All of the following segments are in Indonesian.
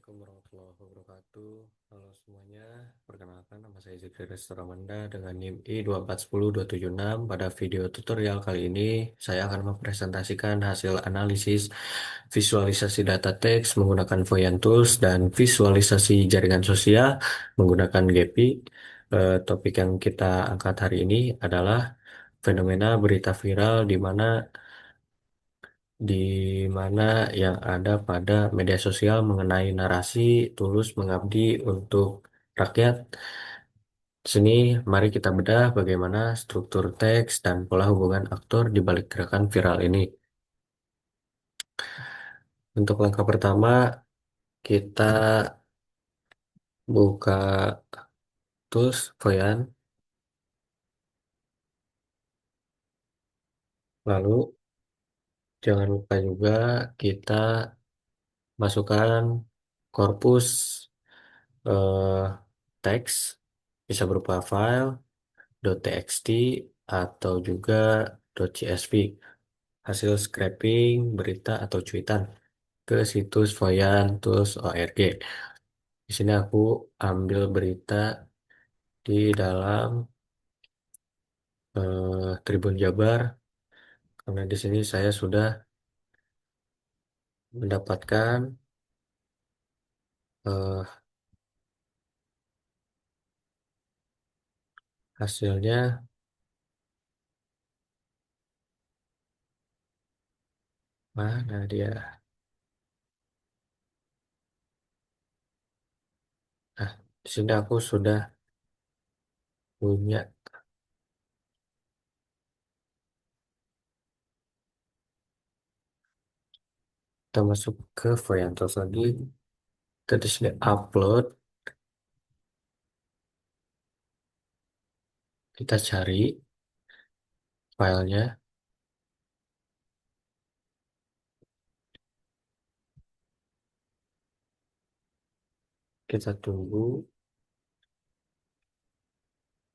Assalamualaikum warahmatullahi wabarakatuh. Halo semuanya, perkenalkan nama saya Zikri Restoramanda dengan NIM I2410276. Pada video tutorial kali ini, saya akan mempresentasikan hasil analisis visualisasi data teks menggunakan Voyant Tools dan visualisasi jaringan sosial menggunakan Gephi. Topik yang kita angkat hari ini adalah fenomena berita viral di mana yang ada pada media sosial mengenai narasi tulus mengabdi untuk rakyat. Di sini mari kita bedah bagaimana struktur teks dan pola hubungan aktor di balik gerakan viral ini. Untuk langkah pertama, kita buka tools Voyant, lalu jangan lupa juga kita masukkan korpus eh, teks, bisa berupa file .txt atau juga .csv, hasil scraping berita atau cuitan ke situs voyant.org. Di sini aku ambil berita di dalam Tribun Jabar karena di sini saya sudah mendapatkan eh, hasilnya. Mana dia? Nah, di sini aku sudah punya. Kita masuk ke Voyantos lagi. Kita di sini upload. Kita cari filenya. Kita tunggu.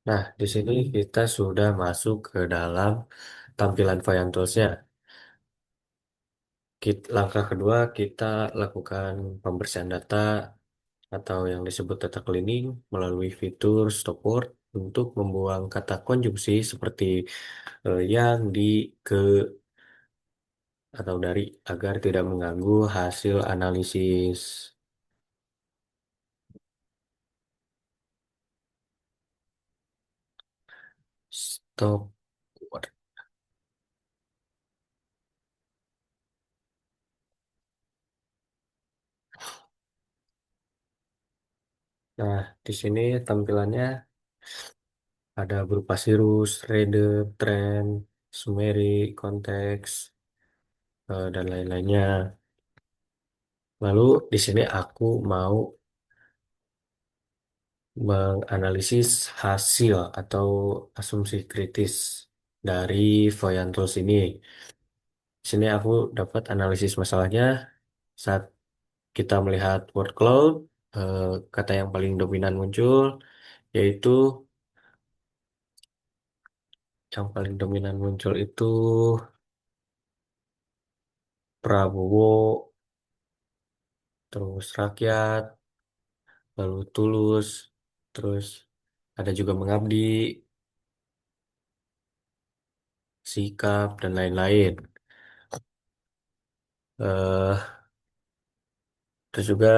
Nah, di sini kita sudah masuk ke dalam tampilan Voyantools-nya. Langkah kedua, kita lakukan pembersihan data atau yang disebut data cleaning melalui fitur stop word untuk membuang kata konjungsi seperti yang, di, ke, atau dari agar tidak mengganggu hasil analisis. Stop word. Nah, di sini tampilannya ada berupa sirus, reader, trend, summary, konteks, dan lain-lainnya. Lalu di sini aku mau menganalisis hasil atau asumsi kritis dari Voyant Tools ini. Di sini aku dapat analisis masalahnya saat kita melihat word cloud, eh, kata yang paling dominan muncul yaitu itu Prabowo, terus rakyat, lalu tulus, terus ada juga mengabdi, sikap, dan lain-lain. Eh, Terus juga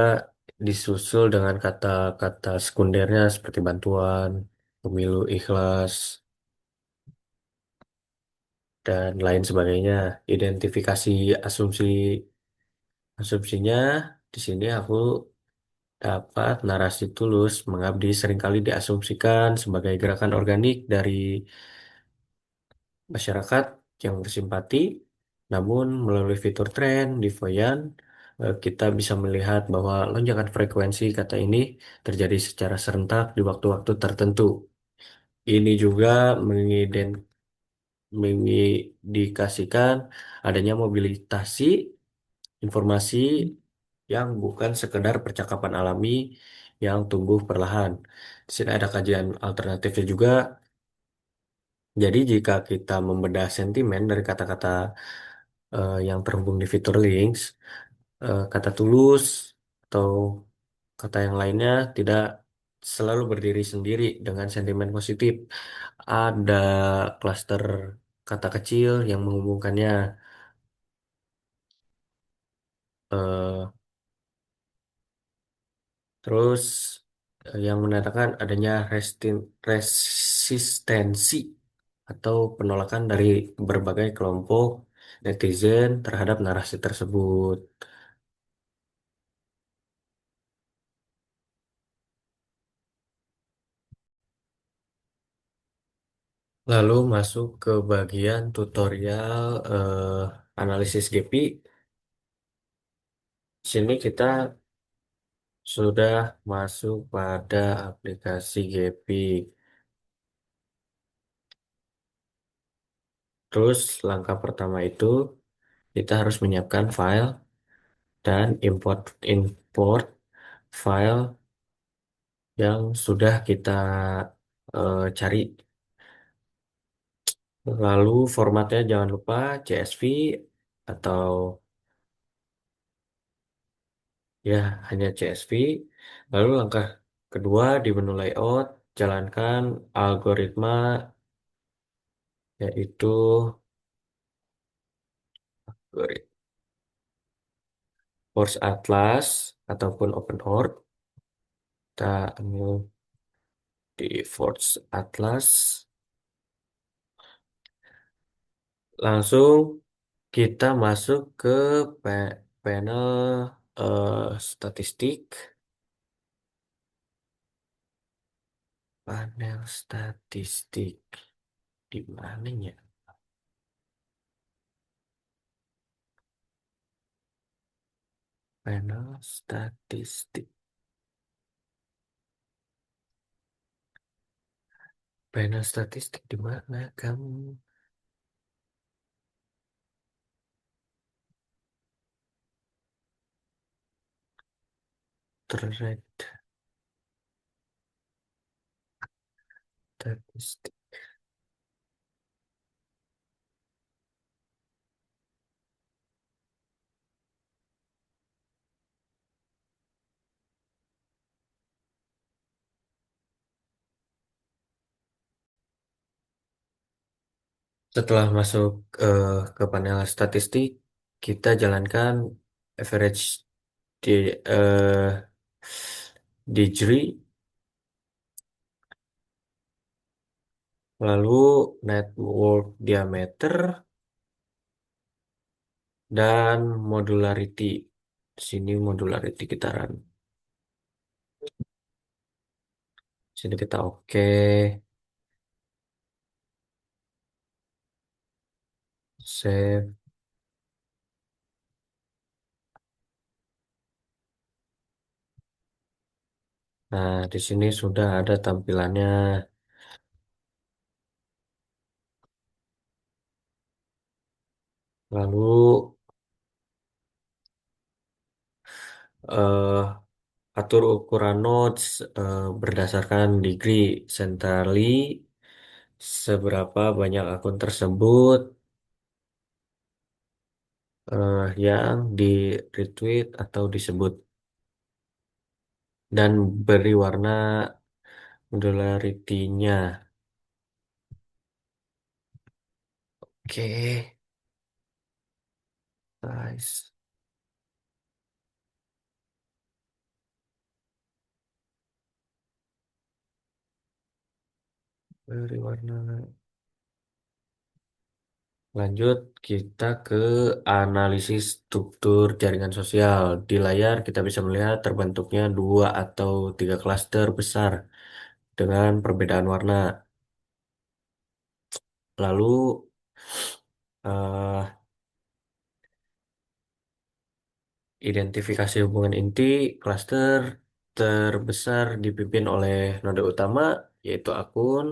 disusul dengan kata-kata sekundernya seperti bantuan, pemilu ikhlas, dan lain sebagainya. Identifikasi asumsi asumsinya di sini aku dapat narasi tulus mengabdi seringkali diasumsikan sebagai gerakan organik dari masyarakat yang bersimpati. Namun melalui fitur tren di Voyant, kita bisa melihat bahwa lonjakan frekuensi kata ini terjadi secara serentak di waktu-waktu tertentu. Ini juga mengindikasikan adanya mobilitasi informasi yang bukan sekedar percakapan alami yang tumbuh perlahan. Di sini ada kajian alternatifnya juga. Jadi jika kita membedah sentimen dari kata-kata yang terhubung di fitur links, kata tulus, atau kata yang lainnya tidak selalu berdiri sendiri dengan sentimen positif. Ada klaster kata kecil yang menghubungkannya. Eh, Terus yang menandakan adanya resistensi atau penolakan dari berbagai kelompok netizen terhadap narasi tersebut. Lalu masuk ke bagian tutorial analisis GPI. Sini kita sudah masuk pada aplikasi GPI. Terus langkah pertama itu kita harus menyiapkan file dan import import file yang sudah kita cari. Lalu formatnya jangan lupa CSV atau ya hanya CSV. Lalu langkah kedua di menu layout, jalankan algoritma yaitu Force Atlas ataupun OpenORC. Kita ambil di Force Atlas. Langsung kita masuk ke panel statistik. Panel statistik di mananya? Panel statistik. Panel statistik di mana kamu? Thread statistik. Setelah masuk ke panel statistik, kita jalankan average di degree, lalu network diameter dan modularity. Di sini modularity kita run. Sini kita oke, save. Nah, di sini sudah ada tampilannya. Lalu eh, atur ukuran nodes berdasarkan degree centrally, seberapa banyak akun tersebut yang di retweet atau disebut, dan beri warna modularity-nya. Oke, guys. Beri warna. Lanjut, kita ke analisis struktur jaringan sosial. Di layar kita bisa melihat terbentuknya dua atau tiga klaster besar dengan perbedaan warna. Lalu eh, identifikasi hubungan inti klaster terbesar dipimpin oleh node utama, yaitu akun.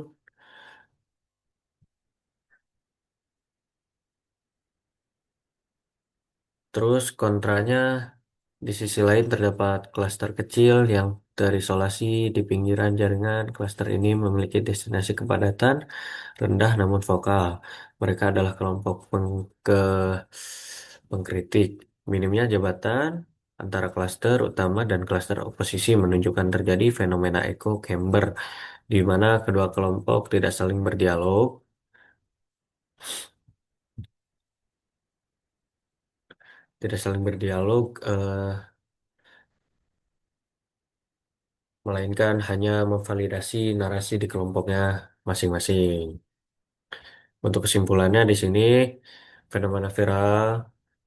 Terus kontranya, di sisi lain terdapat klaster kecil yang terisolasi di pinggiran jaringan. Klaster ini memiliki destinasi kepadatan rendah namun vokal. Mereka adalah kelompok pengkritik. Minimnya jabatan, antara klaster utama dan klaster oposisi menunjukkan terjadi fenomena echo chamber di mana kedua kelompok tidak saling berdialog, melainkan hanya memvalidasi narasi di kelompoknya masing-masing. Untuk kesimpulannya di sini, fenomena viral,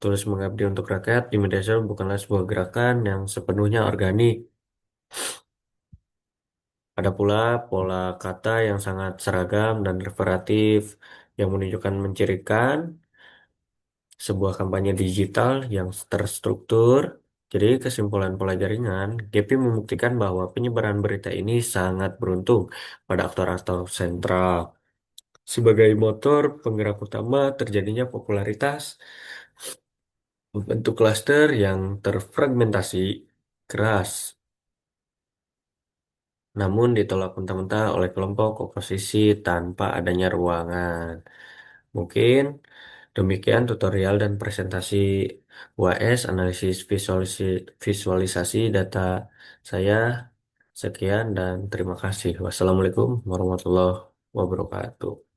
tulus mengabdi untuk rakyat di media sosial bukanlah sebuah gerakan yang sepenuhnya organik. Ada pula pola kata yang sangat seragam dan referatif yang menunjukkan mencirikan sebuah kampanye digital yang terstruktur. Jadi kesimpulan pola jaringan, GP membuktikan bahwa penyebaran berita ini sangat beruntung pada aktor-aktor sentral. Sebagai motor penggerak utama terjadinya popularitas membentuk klaster yang terfragmentasi keras, namun ditolak mentah-mentah oleh kelompok oposisi tanpa adanya ruangan. Mungkin demikian tutorial dan presentasi UAS, analisis visualisasi data saya. Sekian dan terima kasih. Wassalamualaikum warahmatullahi wabarakatuh.